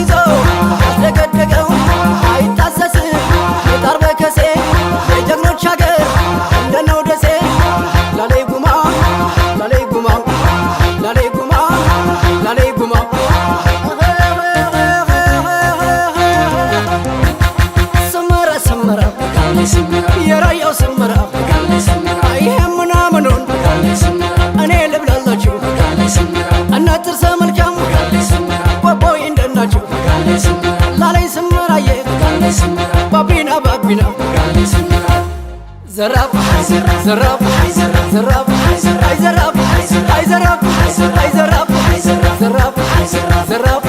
ይዞ ያስደገደገው አይታሰስም የጣር በከሴ የጀግኖች ሀገር እንደነው ደሴ ላሌ ጉማ ላሌ ጉማ ላሌ ጉማ ላሌ ጉማ ሰመረ ሰመረ የራያው ሰመረ ይሄ ምናምኑን እኔ ልብላላችሁ እነ ጥርሰ መልካም ወቦይ እንደናችሁ ላለኝ ሰመራዬ ባቢና ባቢና ዘራፍ ዘራፍ ዘራፍ አይ ዘራፍ አይ ዘራፍ አይ ዘራፍ ዘራፍ ዘራፍ